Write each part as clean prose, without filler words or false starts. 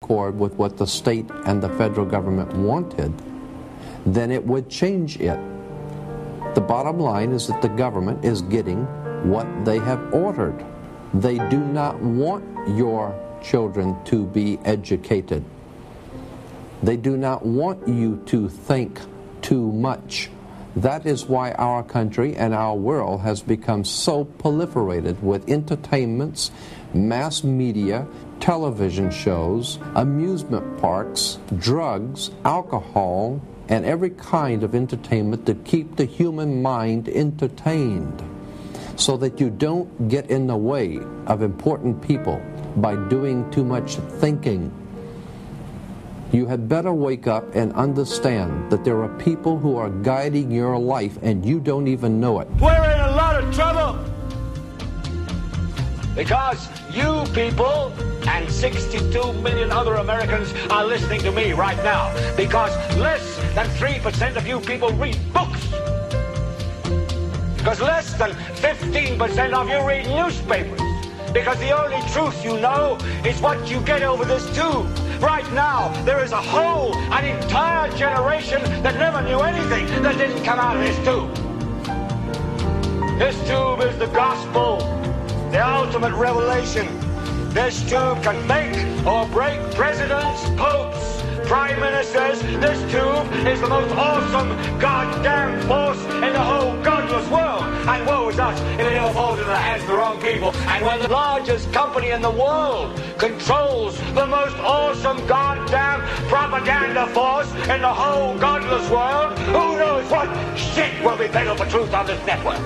accord with what the state and the federal government wanted, then it would change it. The bottom line is that the government is getting what they have ordered. They do not want your children to be educated. They do not want you to think too much. That is why our country and our world has become so proliferated with entertainments, mass media, television shows, amusement parks, drugs, alcohol, and every kind of entertainment to keep the human mind entertained, so that you don't get in the way of important people by doing too much thinking. You had better wake up and understand that there are people who are guiding your life and you don't even know it. We're in a lot of trouble because you people and 62 million other Americans are listening to me right now, because less than 3% of you people read books, because less than 15% of you read newspapers, because the only truth you know is what you get over this tube. Right now, there is an entire generation that never knew anything that didn't come out of this tube. This tube is the gospel, the ultimate revelation. This tube can make or break presidents, popes, prime ministers. This tube is the most awesome goddamn force in the whole godless world. And woe is us if it ever falls into the hands of the wrong people. And when the largest company in the world controls the most awesome goddamn propaganda force in the whole godless world, who knows what shit will be peddled for truth on this network.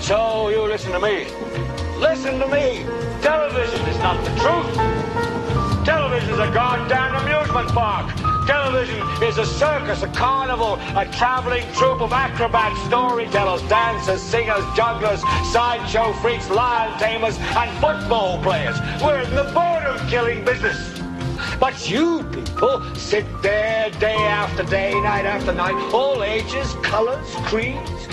So you listen to me. Listen to me. Television is not the truth. Television is a goddamn amusement park. Television is a circus, a carnival, a traveling troupe of acrobats, storytellers, dancers, singers, jugglers, sideshow freaks, lion tamers, and football players. We're in the boredom-killing business. But you people sit there day after day, night after night, all ages, colors, creeds.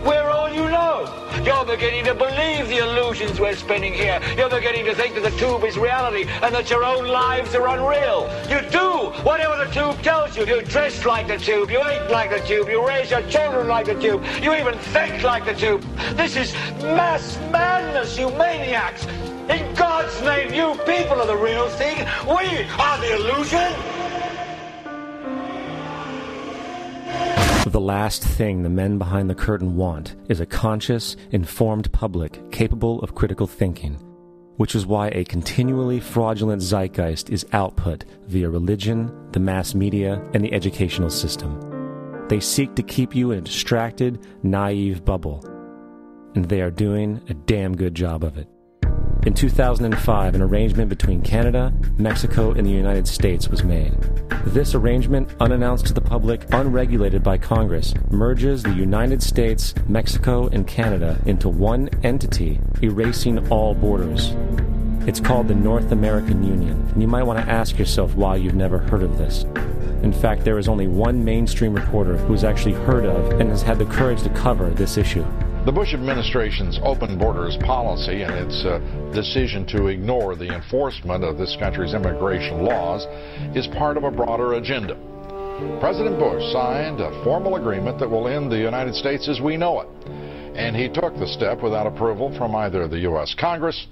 We're all you know. You're beginning to believe the illusions we're spinning here. You're beginning to think that the tube is reality and that your own lives are unreal. You do whatever the tube tells you. You dress like the tube. You eat like the tube. You raise your children like the tube. You even think like the tube. This is mass madness, you maniacs. In God's name, you people are the real thing. We are the illusion. The last thing the men behind the curtain want is a conscious, informed public capable of critical thinking, which is why a continually fraudulent zeitgeist is output via religion, the mass media, and the educational system. They seek to keep you in a distracted, naive bubble, and they are doing a damn good job of it. In 2005, an arrangement between Canada, Mexico, and the United States was made. This arrangement, unannounced to the public, unregulated by Congress, merges the United States, Mexico, and Canada into one entity, erasing all borders. It's called the North American Union, and you might want to ask yourself why you've never heard of this. In fact, there is only one mainstream reporter who's actually heard of and has had the courage to cover this issue. The Bush administration's open borders policy and its decision to ignore the enforcement of this country's immigration laws is part of a broader agenda. President Bush signed a formal agreement that will end the United States as we know it, and he took the step without approval from either the U.S. Congress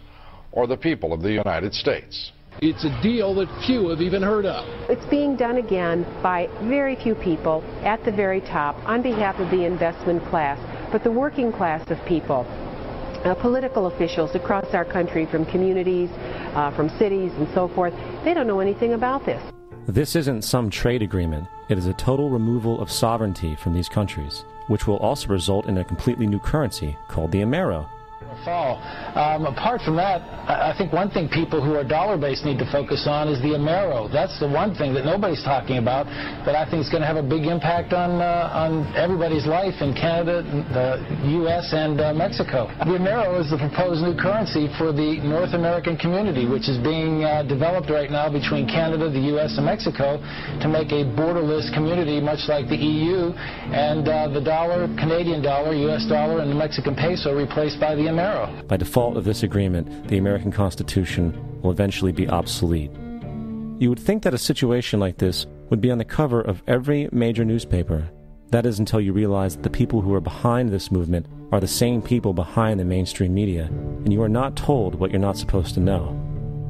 or the people of the United States. It's a deal that few have even heard of. It's being done again by very few people at the very top on behalf of the investment class, but the working class of people, political officials across our country, from communities, from cities and so forth, they don't know anything about this. This isn't some trade agreement. It is a total removal of sovereignty from these countries, which will also result in a completely new currency called the Amero. Fall. Apart from that, I think one thing people who are dollar-based need to focus on is the Amero. That's the one thing that nobody's talking about that I think is going to have a big impact on everybody's life in Canada, the U.S., and Mexico. The Amero is the proposed new currency for the North American community, which is being developed right now between Canada, the U.S., and Mexico to make a borderless community, much like the EU, and the dollar, Canadian dollar, U.S. dollar, and the Mexican peso replaced by the Amero. By default of this agreement, the American Constitution will eventually be obsolete. You would think that a situation like this would be on the cover of every major newspaper. That is until you realize that the people who are behind this movement are the same people behind the mainstream media, and you are not told what you're not supposed to know.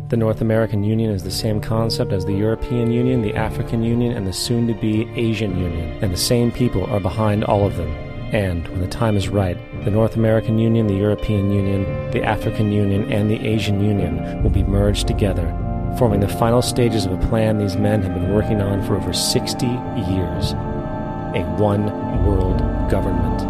The North American Union is the same concept as the European Union, the African Union, and the soon-to-be Asian Union, and the same people are behind all of them. And, when the time is right, the North American Union, the European Union, the African Union, and the Asian Union will be merged together, forming the final stages of a plan these men have been working on for over 60 years. A one-world government.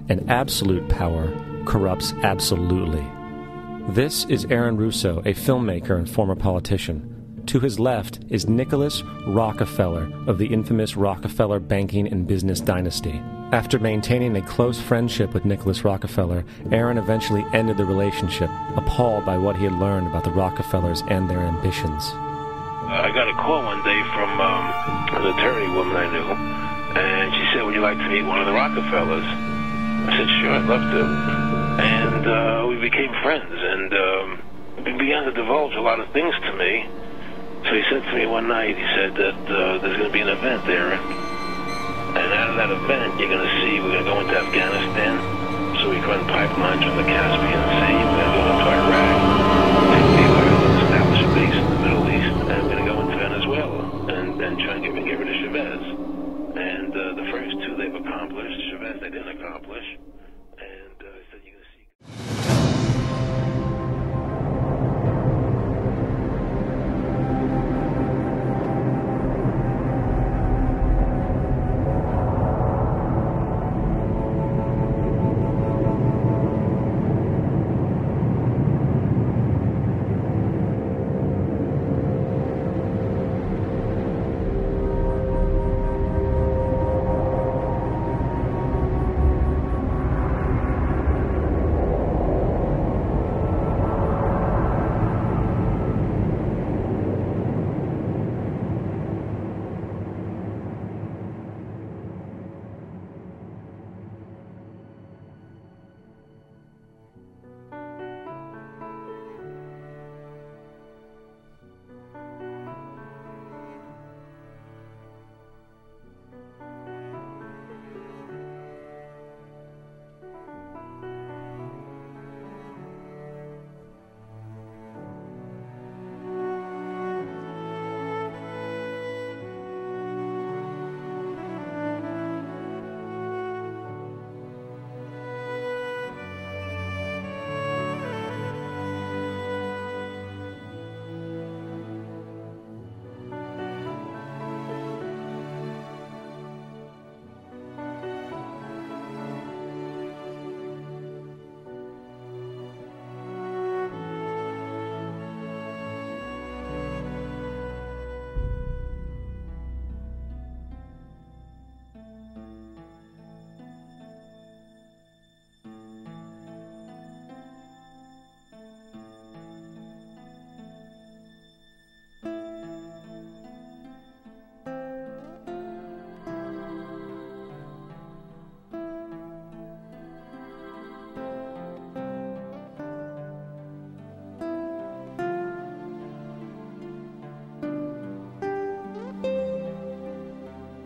And absolute power corrupts absolutely. This is Aaron Russo, a filmmaker and former politician. To his left is Nicholas Rockefeller of the infamous Rockefeller banking and business dynasty. After maintaining a close friendship with Nicholas Rockefeller, Aaron eventually ended the relationship, appalled by what he had learned about the Rockefellers and their ambitions. I got a call one day from an attorney woman I knew, and she said, "Would you like to meet one of the Rockefellers?" I said, "Sure, I'd love to." And we became friends, and he began to divulge a lot of things to me. So he said to me one night, he said that there's going to be an event there, and out of that event, you're going to see, we're going to go into Afghanistan, so we can run pipelines from the Caspian